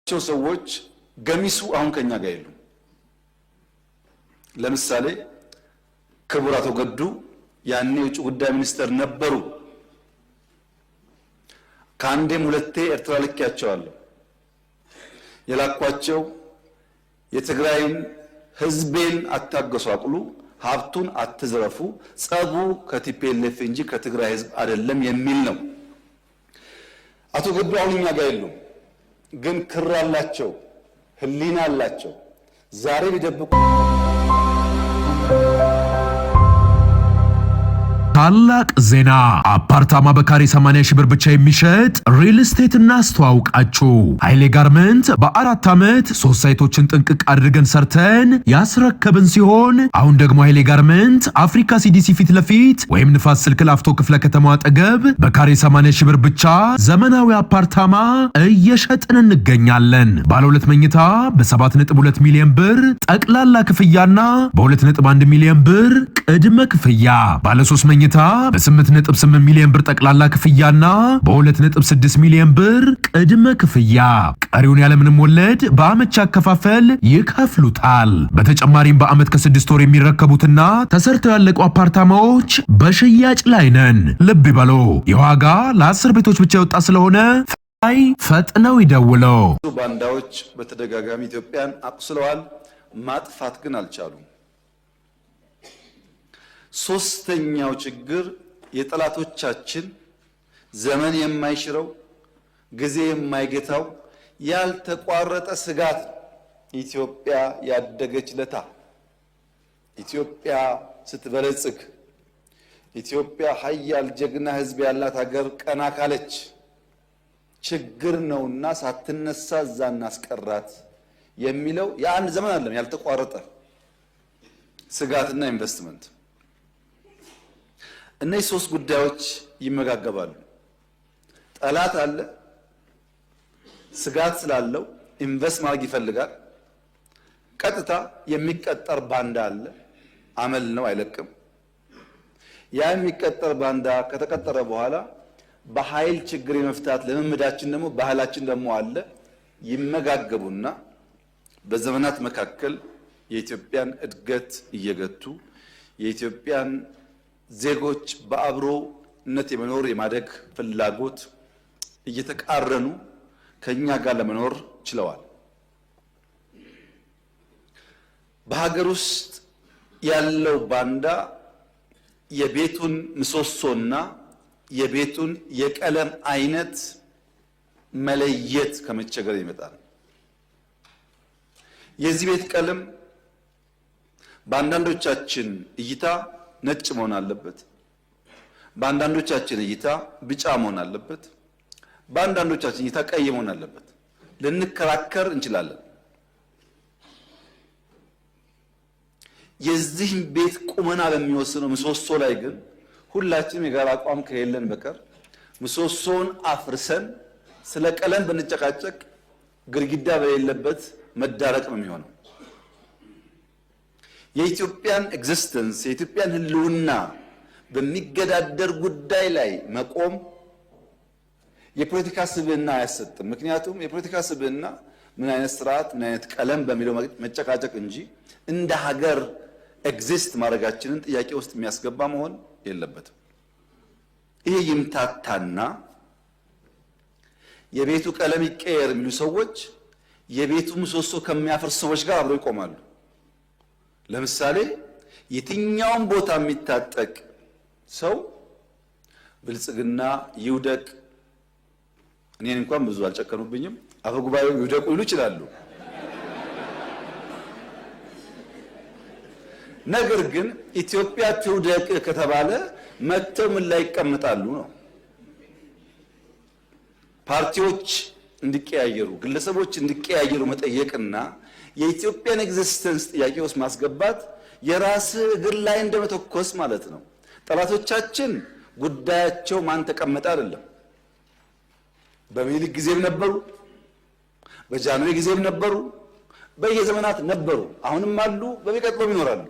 ሰዎች ገሚሱ አሁን ከኛ ጋር የሉ። ለምሳሌ ክቡር አቶ ገዱ ያኔ የውጭ ጉዳይ ሚኒስትር ነበሩ። ከአንዴም ሁለቴ ኤርትራ ልኬያቸዋለሁ። የላኳቸው የትግራይን ህዝቤን አታገሷቅሉ፣ ሀብቱን አትዝረፉ፣ ጸቡ ከቲፒኤልኤፍ እንጂ ከትግራይ ህዝብ አይደለም የሚል ነው። አቶ ገዱ አሁን እኛ ጋር የሉም። ግን ክር አላቸው፣ ህሊና አላቸው። ዛሬ ቢደብቁ ታላቅ ዜና! አፓርታማ በካሬ 80 ሺህ ብር ብቻ የሚሸጥ ሪል ስቴት እናስተዋውቃችሁ። ኃይሌ ጋርመንት በ4 ዓመት 3 ሳይቶችን ጥንቅቅ አድርገን ሰርተን ያስረከብን ሲሆን አሁን ደግሞ ኃይሌ ጋርመንት አፍሪካ ሲዲሲ ፊት ለፊት ወይም ንፋስ ስልክ ላፍቶ ክፍለ ከተማ አጠገብ በካሬ 80 ሺህ ብር ብቻ ዘመናዊ አፓርታማ እየሸጥን እንገኛለን። ባለ 2 መኝታ በ7.2 ሚሊዮን ብር ጠቅላላ ክፍያና በ2.1 ሚሊዮን ብር ቅድመ ክፍያ፣ ባለ 3 መኝታ በ8.8 ሚሊዮን ብር ጠቅላላ ክፍያና በ2.6 ሚሊዮን ብር ቅድመ ክፍያ፣ ቀሪውን ያለምንም ወለድ በአመች አከፋፈል ይከፍሉታል። በተጨማሪም በአመት ከ6 ወር የሚረከቡትና ተሰርተው ያለቁ አፓርታማዎች በሽያጭ ላይ ነን። ልብ ይበሉ፣ የዋጋ ለ10 ቤቶች ብቻ የወጣ ስለሆነ ፈጥነው ይደውለው። ባንዳዎች በተደጋጋሚ ኢትዮጵያን አቁስለዋል፣ ማጥፋት ግን አልቻሉም። ሶስተኛው ችግር የጠላቶቻችን ዘመን የማይሽረው ጊዜ የማይገታው ያልተቋረጠ ስጋት ኢትዮጵያ ያደገች ለታ ኢትዮጵያ ስትበለጽግ ኢትዮጵያ ሀያል ጀግና ህዝብ ያላት ሀገር ቀና ካለች ችግር ነውና ሳትነሳ እዛ እናስቀራት የሚለው የአንድ ዘመን አይደለም፣ ያልተቋረጠ ስጋትና ኢንቨስትመንት። እነዚህ 3 ጉዳዮች ይመጋገባሉ። ጠላት አለ፣ ስጋት ስላለው ኢንቨስት ማድረግ ይፈልጋል። ቀጥታ የሚቀጠር ባንዳ አለ፣ አመል ነው አይለቅም። ያ የሚቀጠር ባንዳ ከተቀጠረ በኋላ በኃይል ችግር የመፍታት ልምምዳችን ደግሞ ባህላችን ደግሞ አለ። ይመጋገቡና በዘመናት መካከል የኢትዮጵያን እድገት እየገቱ የኢትዮጵያን ዜጎች በአብሮነት የመኖር የማደግ ፍላጎት እየተቃረኑ ከኛ ጋር ለመኖር ችለዋል። በሀገር ውስጥ ያለው ባንዳ የቤቱን ምሰሶና የቤቱን የቀለም አይነት መለየት ከመቸገር ይመጣል። የዚህ ቤት ቀለም በአንዳንዶቻችን እይታ ነጭ መሆን አለበት፣ በአንዳንዶቻችን እይታ ቢጫ መሆን አለበት፣ በአንዳንዶቻችን እይታ ቀይ መሆን አለበት። ልንከራከር እንችላለን። የዚህ ቤት ቁመና በሚወስነው ምሰሶ ላይ ግን ሁላችንም የጋራ አቋም ከሌለን በቀር ምሰሶውን አፍርሰን ስለ ቀለም ብንጨቃጨቅ ግድግዳ በሌለበት መዳረቅ ነው የሚሆነው። የኢትዮጵያን ኤግዚስተንስ የኢትዮጵያን ህልውና በሚገዳደር ጉዳይ ላይ መቆም የፖለቲካ ስብዕና አያሰጥም። ምክንያቱም የፖለቲካ ስብዕና ምን አይነት ስርዓት ምን አይነት ቀለም በሚለው መጨቃጨቅ እንጂ እንደ ሀገር ኤግዚስት ማድረጋችንን ጥያቄ ውስጥ የሚያስገባ መሆን የለበትም። ይሄ ይምታታና የቤቱ ቀለም ይቀየር የሚሉ ሰዎች የቤቱ ምሰሶ ከሚያፈርሱ ሰዎች ጋር አብረው ይቆማሉ። ለምሳሌ የትኛውን ቦታ የሚታጠቅ ሰው ብልጽግና ይውደቅ፣ እኔን እንኳን ብዙ አልጨከኑብኝም፣ አፈ ጉባኤው ይውደቁ ይሉ ይችላሉ። ነገር ግን ኢትዮጵያ ትውደቅ ከተባለ መተው ምን ላይ ይቀመጣሉ ነው። ፓርቲዎች እንዲቀያየሩ ግለሰቦች እንዲቀያየሩ መጠየቅና የኢትዮጵያን ኤግዚስተንስ ጥያቄ ውስጥ ማስገባት የራስ እግር ላይ እንደመተኮስ ማለት ነው። ጠላቶቻችን ጉዳያቸው ማን ተቀመጠ አይደለም። በሚኒሊክ ጊዜም ነበሩ፣ በጃንሆይ ጊዜም ነበሩ፣ በየዘመናት ነበሩ፣ አሁንም አሉ፣ በሚቀጥለው ይኖራሉ።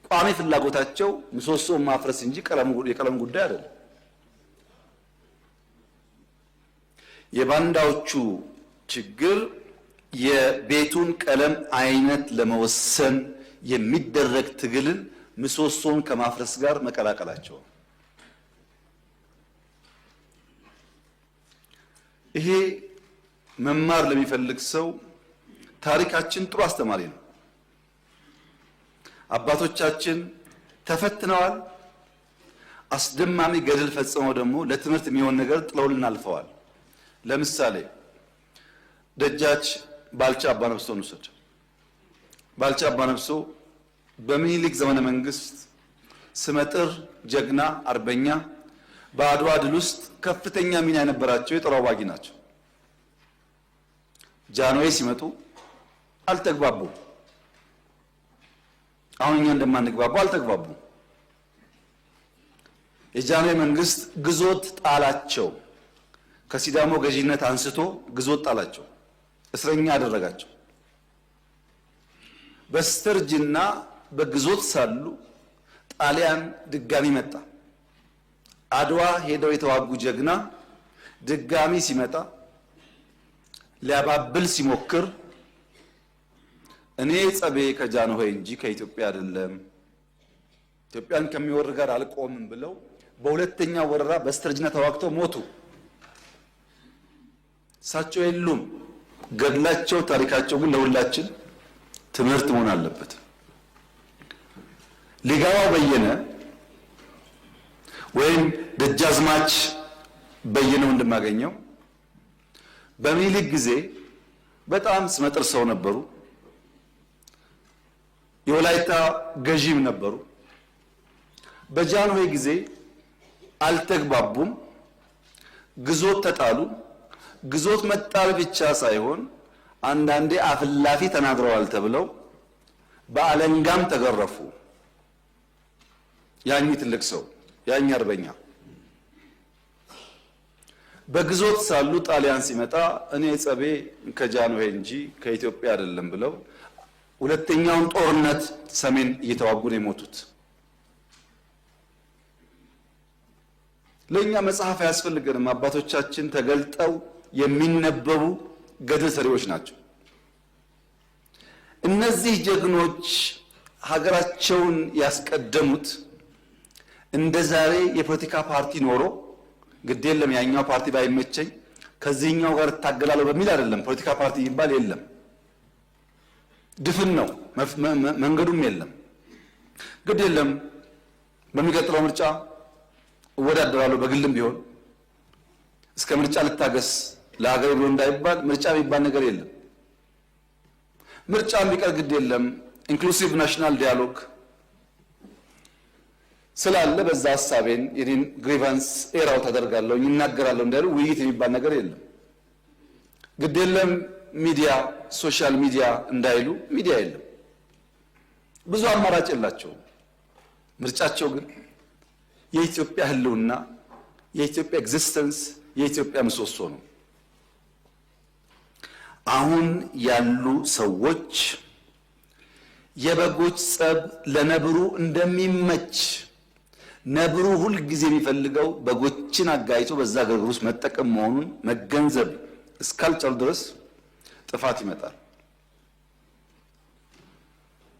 ቋሚ ፍላጎታቸው ምሰሶ ማፍረስ እንጂ የቀለም ጉዳይ አይደለም። የባንዳዎቹ ችግር የቤቱን ቀለም አይነት ለመወሰን የሚደረግ ትግልን ምሰሶን ከማፍረስ ጋር መቀላቀላቸው። ይሄ መማር ለሚፈልግ ሰው ታሪካችን ጥሩ አስተማሪ ነው። አባቶቻችን ተፈትነዋል። አስደማሚ ገድል ፈጽመው ደግሞ ለትምህርት የሚሆን ነገር ጥለውልን አልፈዋል። ለምሳሌ ደጃች ባልቻ አባነፍሶን ውሰድ። ባልቻ አባነፍሶ በሚኒሊክ ዘመነ መንግስት ስመጥር ጀግና አርበኛ፣ በአድዋ ድል ውስጥ ከፍተኛ ሚና የነበራቸው የጦር አዋጊ ናቸው። ጃንሆይ ሲመጡ አልተግባቡም። አሁን እኛ እንደማንግባባው አልተግባቡም። የጃንሆይ መንግስት ግዞት ጣላቸው። ከሲዳሞ ገዢነት አንስቶ ግዞት ጣላቸው፣ እስረኛ አደረጋቸው። በስተርጅና በግዞት ሳሉ ጣሊያን ድጋሚ መጣ። አድዋ ሄደው የተዋጉ ጀግና ድጋሚ ሲመጣ ሊያባብል ሲሞክር እኔ ጸቤ ከጃንሆይ እንጂ ከኢትዮጵያ አይደለም፣ ኢትዮጵያን ከሚወር ጋር አልቆምም ብለው በሁለተኛ ወረራ በስተርጅና ተዋግተው ሞቱ። እሳቸው የሉም። ገድላቸው፣ ታሪካቸው ግን ለሁላችን ትምህርት መሆን አለበት። ሊጋባው በየነ ወይም ደጃዝማች በየነው እንደማገኘው በሚኒሊክ ጊዜ በጣም ስመጥር ሰው ነበሩ። የወላይታ ገዢም ነበሩ። በጃንሆይ ጊዜ አልተግባቡም፣ ግዞት ተጣሉ። ግዞት መጣል ብቻ ሳይሆን አንዳንዴ አፍላፊ ተናግረዋል ተብለው በአለንጋም ተገረፉ። ያኝ ትልቅ ሰው ያኝ አርበኛ በግዞት ሳሉ ጣሊያን ሲመጣ እኔ ጸቤ ከጃንሆይ እንጂ ከኢትዮጵያ አይደለም ብለው ሁለተኛውን ጦርነት ሰሜን እየተዋጉ ነው የሞቱት። ለኛ መጽሐፍ አያስፈልገንም። አባቶቻችን ተገልጠው የሚነበቡ ገድል ሰሪዎች ናቸው። እነዚህ ጀግኖች ሀገራቸውን ያስቀደሙት እንደ ዛሬ የፖለቲካ ፓርቲ ኖሮ ግድ የለም ያኛው ፓርቲ ባይመቸኝ ከዚህኛው ጋር እታገላለሁ በሚል አይደለም። ፖለቲካ ፓርቲ ይባል የለም፣ ድፍን ነው፣ መንገዱም የለም። ግድ የለም በሚቀጥለው ምርጫ እወዳደራለሁ በግልም ቢሆን እስከ ምርጫ ልታገስ ለሀገር ብሎ እንዳይባል ምርጫ የሚባል ነገር የለም። ምርጫ ቢቀር ግድ የለም ኢንክሉሲቭ ናሽናል ዲያሎግ ስላለ በዛ ሐሳቤን የኔን ግሪቫንስ ኤራው ተደርጋለሁ ይናገራለሁ እንዳሉ ውይይት የሚባል ነገር የለም። ግድ የለም ሚዲያ ሶሻል ሚዲያ እንዳይሉ ሚዲያ የለም። ብዙ አማራጭ የላቸውም። ምርጫቸው ግን የኢትዮጵያ ህልውና፣ የኢትዮጵያ ኤግዚስተንስ፣ የኢትዮጵያ ምሰሶ ነው። አሁን ያሉ ሰዎች የበጎች ጸብ ለነብሩ እንደሚመች ነብሩ ሁል ጊዜ የሚፈልገው በጎችን አጋይቶ በዛ ግርግር ውስጥ መጠቀም መሆኑን መገንዘብ እስካልቻሉ ድረስ ጥፋት ይመጣል።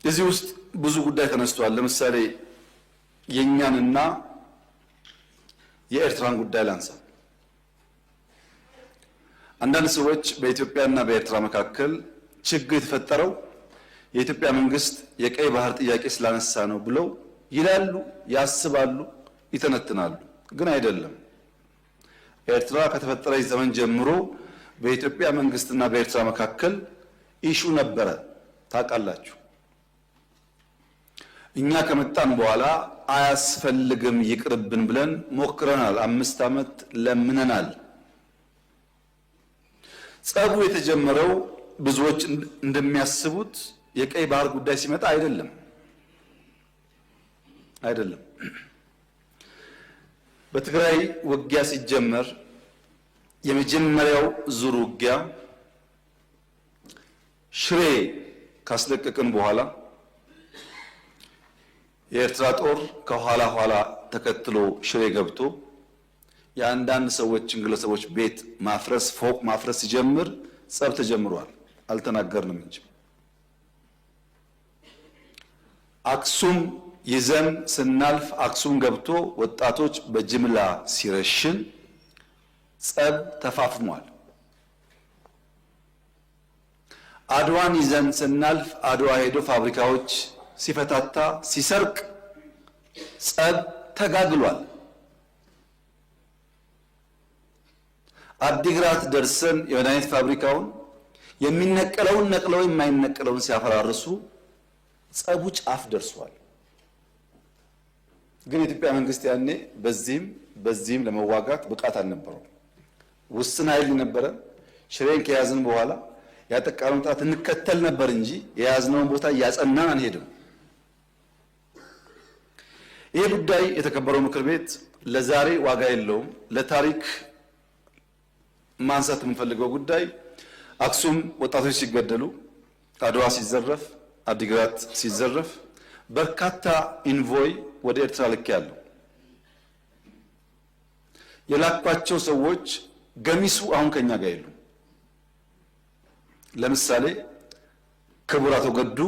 እዚህ ውስጥ ብዙ ጉዳይ ተነስቷል። ለምሳሌ የኛንና የኤርትራን ጉዳይ ላንሳ። አንዳንድ ሰዎች በኢትዮጵያና በኤርትራ መካከል ችግር የተፈጠረው የኢትዮጵያ መንግስት የቀይ ባህር ጥያቄ ስላነሳ ነው ብለው ይላሉ፣ ያስባሉ፣ ይተነትናሉ። ግን አይደለም። ኤርትራ ከተፈጠረች ዘመን ጀምሮ በኢትዮጵያ መንግስትና በኤርትራ መካከል ኢሹ ነበረ፣ ታውቃላችሁ። እኛ ከመጣን በኋላ አያስፈልግም ይቅርብን ብለን ሞክረናል። 5 ዓመት ለምነናል። ጸቡ የተጀመረው ብዙዎች እንደሚያስቡት የቀይ ባህር ጉዳይ ሲመጣ አይደለም። በትግራይ ውጊያ ሲጀመር የመጀመሪያው ዙር ውጊያ ሽሬ ካስለቀቅን በኋላ የኤርትራ ጦር ከኋላ ኋላ ተከትሎ ሽሬ ገብቶ የአንዳንድ ሰዎችን ግለሰቦች ቤት ማፍረስ፣ ፎቅ ማፍረስ ሲጀምር ጸብ ተጀምሯል። አልተናገርንም እንጂ አክሱም ይዘን ስናልፍ አክሱም ገብቶ ወጣቶች በጅምላ ሲረሽን ጸብ ተፋፍሟል። አድዋን ይዘን ስናልፍ አድዋ ሄዶ ፋብሪካዎች ሲፈታታ ሲሰርቅ ጸብ ተጋግሏል። አዲግራት ደርሰን የመድኃኒት ፋብሪካውን የሚነቀለውን ነቅለው የማይነቀለውን ሲያፈራርሱ ጸቡ ጫፍ ደርሷል። ግን የኢትዮጵያ መንግስት ያኔ በዚህም ለመዋጋት ብቃት አልነበረው። ውስን ኃይል ነበረ። ሽሬን ከያዝን በኋላ ያጠቃነውን ጣት እንከተል ነበር እንጂ የያዝነውን ቦታ እያጸናን አንሄድም። ይህ ጉዳይ የተከበረው ምክር ቤት ለዛሬ ዋጋ የለውም። ለታሪክ ማንሳት የምንፈልገው ጉዳይ አክሱም ወጣቶች ሲገደሉ፣ አድዋ ሲዘረፍ፣ አዲግራት ሲዘረፍ በርካታ ኢንቮይ ወደ ኤርትራ ልኬያለሁ። የላኳቸው ሰዎች ገሚሱ አሁን ከኛ ጋር የሉም። ለምሳሌ ክቡር አቶ ገዱ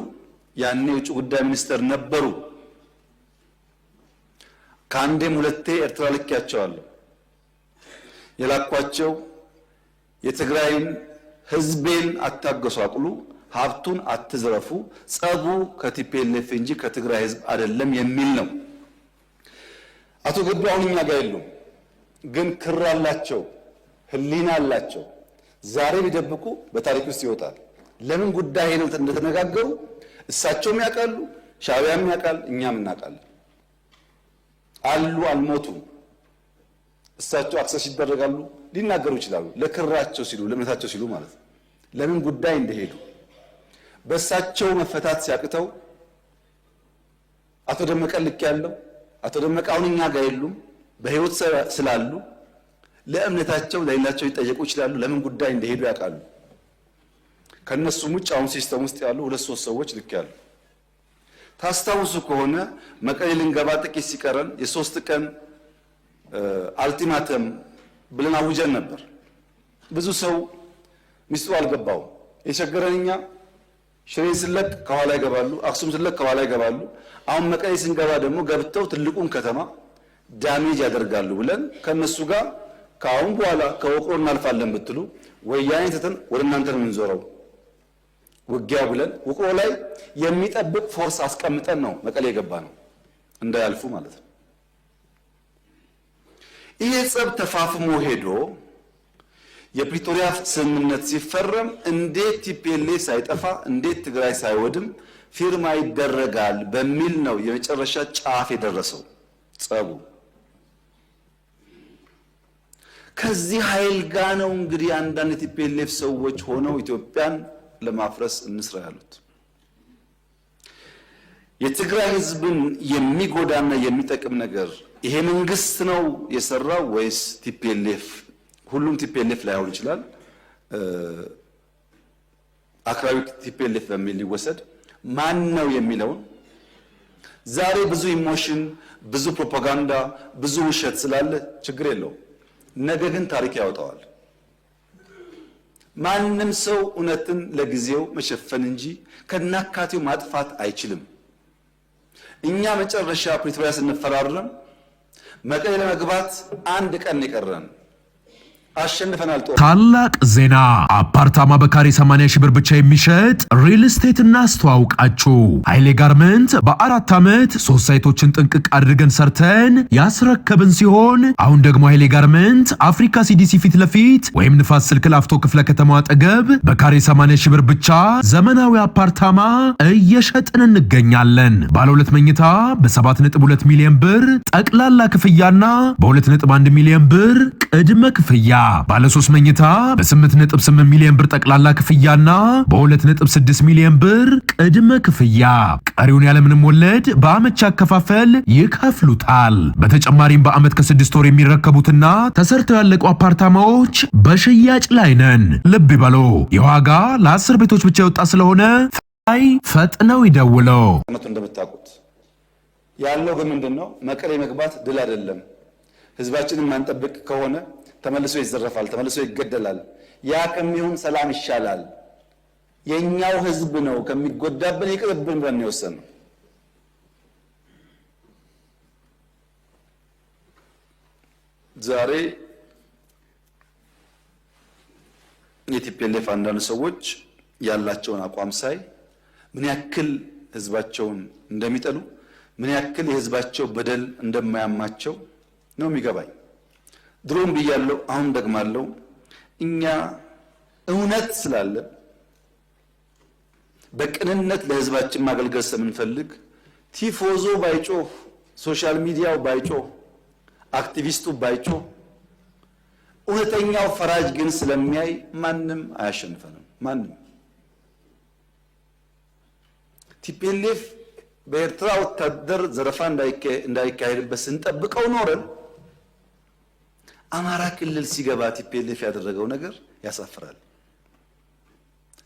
ያኔ የውጭ ጉዳይ ሚኒስትር ነበሩ። ከአንዴም ሁለቴ ኤርትራ ልኬያቸዋለሁ። የላኳቸው የትግራይን ህዝቤን አታገሷቅሉ፣ ሀብቱን አትዝረፉ፣ ጸቡ ከቲፒኤልኤፍ እንጂ ከትግራይ ህዝብ አይደለም የሚል ነው። አቶ ገዱ አሁን እኛ ጋር የሉም፣ ግን ክር አላቸው፣ ህሊና አላቸው። ዛሬ ቢደብቁ በታሪክ ውስጥ ይወጣል። ለምን ጉዳይ ሄደው እንደተነጋገሩ እሳቸውም ያውቃሉ፣ ሻዕቢያም ያውቃል፣ እኛም እናውቃለን። አሉ፣ አልሞቱም። እሳቸው አክሰስ ይደረጋሉ፣ ሊናገሩ ይችላሉ። ለክራቸው ሲሉ፣ ለእምነታቸው ሲሉ ማለት ነው። ለምን ጉዳይ እንደሄዱ በእሳቸው መፈታት ሲያቅተው አቶ ደመቀ ልክ ያለው አቶ ደመቀ አሁን እኛ ጋር የሉም፣ በህይወት ስላሉ ለእምነታቸው ለሌላቸው ሊጠየቁ ይችላሉ። ለምን ጉዳይ እንደሄዱ ያውቃሉ። ከነሱም ውጭ አሁን ሲስተም ውስጥ ያሉ 2-3 ሰዎች ልክ ያሉ። ታስታውሱ ከሆነ መቀሌ ልንገባ ጥቂት ሲቀረን የ3 ቀን አልቲማተም ብለን አውጀን ነበር። ብዙ ሰው ሚስጥሩ አልገባው። የቸገረን እኛ ሽሬን ስለቅ ከኋላ ይገባሉ፣ አክሱም ስለቅ ከኋላ ይገባሉ። አሁን መቀሌ ስንገባ ደግሞ ገብተው ትልቁን ከተማ ዳሜጅ ያደርጋሉ ብለን ከነሱ ጋር ከአሁን በኋላ ከወቅሮ እናልፋለን ብትሉ ወያኔ ትተን ወደ እናንተ ነው የምንዞረው ውጊያው ብለን ውቅሮ ላይ የሚጠብቅ ፎርስ አስቀምጠን ነው መቀሌ የገባ ነው፣ እንዳያልፉ ማለት ነው። ይሄ ጸብ ተፋፍሞ ሄዶ የፕሪቶሪያ ስምምነት ሲፈረም እንዴት ቲፒኤልኤፍ ሳይጠፋ እንዴት ትግራይ ሳይወድም ፊርማ ይደረጋል በሚል ነው የመጨረሻ ጫፍ የደረሰው ጸቡ። ከዚህ ኃይል ጋር ነው እንግዲህ አንዳንድ ቲፒኤልኤፍ ሰዎች ሆነው ኢትዮጵያን ለማፍረስ እንስራ ያሉት። የትግራይ ህዝብን የሚጎዳና የሚጠቅም ነገር ይሄ መንግስት ነው የሰራው ወይስ ቲፒኤልኤፍ? ሁሉም ቲፒኤልኤፍ ላይሆን ይችላል። አክራሪ ቲፒኤልኤፍ በሚል ሊወሰድ ማን ነው የሚለውን ዛሬ ብዙ ኢሞሽን፣ ብዙ ፕሮፓጋንዳ፣ ብዙ ውሸት ስላለ ችግር የለውም። ነገ ግን ታሪክ ያወጣዋል። ማንም ሰው እውነትን ለጊዜው መሸፈን እንጂ ከናካቴው ማጥፋት አይችልም። እኛ መጨረሻ ፕሪቶሪያ ስንፈራረም መቀሌ ለመግባት 1 ቀን የቀረን አሸንፈናል። ታላቅ ዜና! አፓርታማ በካሬ 80 ሺህ ብር ብቻ የሚሸጥ ሪል ስቴት እናስተዋውቃችሁ። ኃይሌ ጋርመንት በ4 ዓመት 3 ሳይቶችን ጥንቅቅ አድርገን ሰርተን ያስረከብን ሲሆን አሁን ደግሞ ኃይሌ ጋርመንት አፍሪካ ሲዲሲ ፊት ለፊት ወይም ንፋስ ስልክ ላፍቶ ክፍለ ከተማው አጠገብ በካሬ 80 ሺህ ብር ብቻ ዘመናዊ አፓርታማ እየሸጥን እንገኛለን። ባለ 2 መኝታ በ7.2 ሚሊዮን ብር ጠቅላላ ክፍያና በ2.1 ሚሊዮን ብር ቅድመ ክፍያ፣ ባለ 3 መኝታ በ8.8 ሚሊዮን ብር ጠቅላላ ክፍያና በ2.6 ሚሊዮን ብር ቅድመ ክፍያ፣ ቀሪውን ያለምንም ወለድ በአመች አከፋፈል ይከፍሉታል። በተጨማሪም በአመት ከ6 ወር የሚረከቡትና ተሰርተው ያለቁ አፓርታማዎች በሽያጭ ላይ ነን። ልብ ይበሉ፣ የዋጋ ለ10 ቤቶች ብቻ የወጣ ስለሆነ ፈጥነው ይደውለው። እንደምታውቁት ያለው ግን ምንድነው? መቀሌ መግባት ድል አይደለም። ህዝባችንን ማንጠብቅ ከሆነ ተመልሶ ይዘረፋል፣ ተመልሶ ይገደላል። ያ ከሚሆን ሰላም ይሻላል። የኛው ህዝብ ነው ከሚጎዳብን ይቅርብን ብለን የወሰነው። ዛሬ የቲፒኤልኤፍ አንዳንድ ሰዎች ያላቸውን አቋም ሳይ ምን ያክል ህዝባቸውን እንደሚጠሉ ምን ያክል የህዝባቸው በደል እንደማያማቸው ነው የሚገባኝ። ድሮም ብያለሁ፣ አሁን ደግማለሁ። እኛ እውነት ስላለ በቅንነት ለህዝባችን ማገልገል ስለምንፈልግ ቲፎዞ ባይጮህ፣ ሶሻል ሚዲያው ባይጮህ፣ አክቲቪስቱ ባይጮህ፣ እውነተኛው ፈራጅ ግን ስለሚያይ ማንም አያሸንፈንም። ማንም ቲፒኤልኤፍ በኤርትራ ወታደር ዘረፋ እንዳይካሄድበት ስንጠብቀው ኖረን አማራ ክልል ሲገባ ቲፒኤልኤፍ ያደረገው ነገር ያሳፍራል።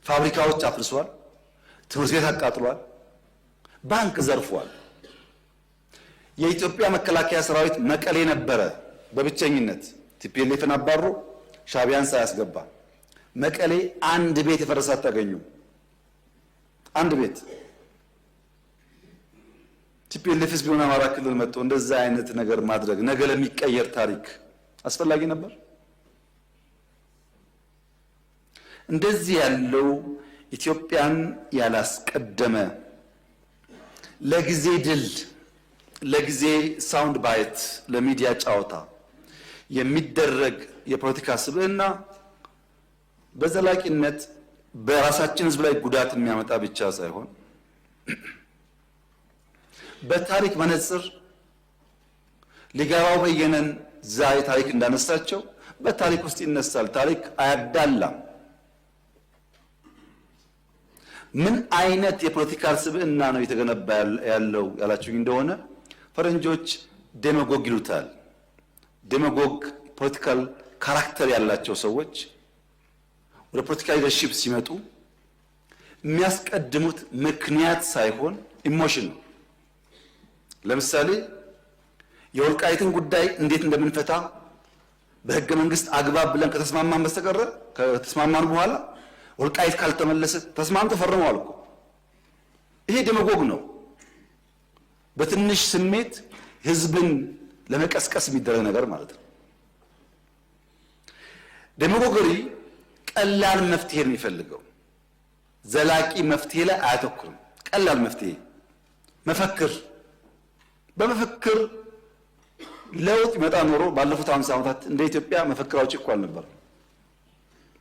ፋብሪካዎች አፍርሷል፣ ትምህርት ቤት አቃጥሏል፣ ባንክ ዘርፏል። የኢትዮጵያ መከላከያ ሰራዊት መቀሌ ነበረ በብቸኝነት ቲፒኤልኤፍን አባሮ ሻቢያን ሳያስገባ። መቀሌ አንድ ቤት የፈረሰ አታገኙም። አንድ ቤት። ቲፒኤልኤፍስ ቢሆን አማራ ክልል መጥቶ እንደዛ አይነት ነገር ማድረግ ነገ ለሚቀየር ታሪክ አስፈላጊ ነበር? እንደዚህ ያለው ኢትዮጵያን ያላስቀደመ ለጊዜ ድል፣ ለጊዜ ሳውንድ ባይት፣ ለሚዲያ ጫወታ የሚደረግ የፖለቲካ ስብዕና በዘላቂነት በራሳችን ህዝብ ላይ ጉዳት የሚያመጣ ብቻ ሳይሆን በታሪክ መነጽር ሊገባው በየነን ዛሬ ታሪክ እንዳነሳቸው በታሪክ ውስጥ ይነሳል። ታሪክ አያዳላም። ምን አይነት የፖለቲካል ስብዕና ነው የተገነባ ያለው ያላችሁኝ እንደሆነ ፈረንጆች ዴማጎግ ይሉታል። ዴማጎግ ፖለቲካል ካራክተር ያላቸው ሰዎች ወደ ፖለቲካ ሊደርሺፕ ሲመጡ የሚያስቀድሙት ምክንያት ሳይሆን ኢሞሽን ነው። ለምሳሌ የወልቃይትን ጉዳይ እንዴት እንደምንፈታ በህገ መንግስት አግባብ ብለን ከተስማማን በስተቀር ከተስማማን በኋላ ወልቃይት ካልተመለሰ ተስማምተው ፈርመዋል እኮ። ይሄ ዴማጎግ ነው። በትንሽ ስሜት ህዝብን ለመቀስቀስ የሚደረግ ነገር ማለት ነው። ዴማጎገሪ ቀላል መፍትሄ ነው የሚፈልገው። ዘላቂ መፍትሄ ላይ አያተኩርም። ቀላል መፍትሄ መፈክር፣ በመፈክር ለውጥ ይመጣ ኖሮ ባለፉት 50 ዓመታት እንደ ኢትዮጵያ መፈክር አውጪ እኮ አልነበረም።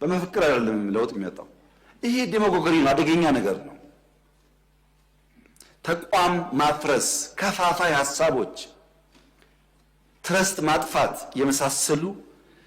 በመፈክር አይደለም ለውጥ የሚመጣው። ይሄ ዴማጎገሪ ነው፣ አደገኛ ነገር ነው። ተቋም ማፍረስ፣ ከፋፋይ ሐሳቦች፣ ትረስት ማጥፋት የመሳሰሉ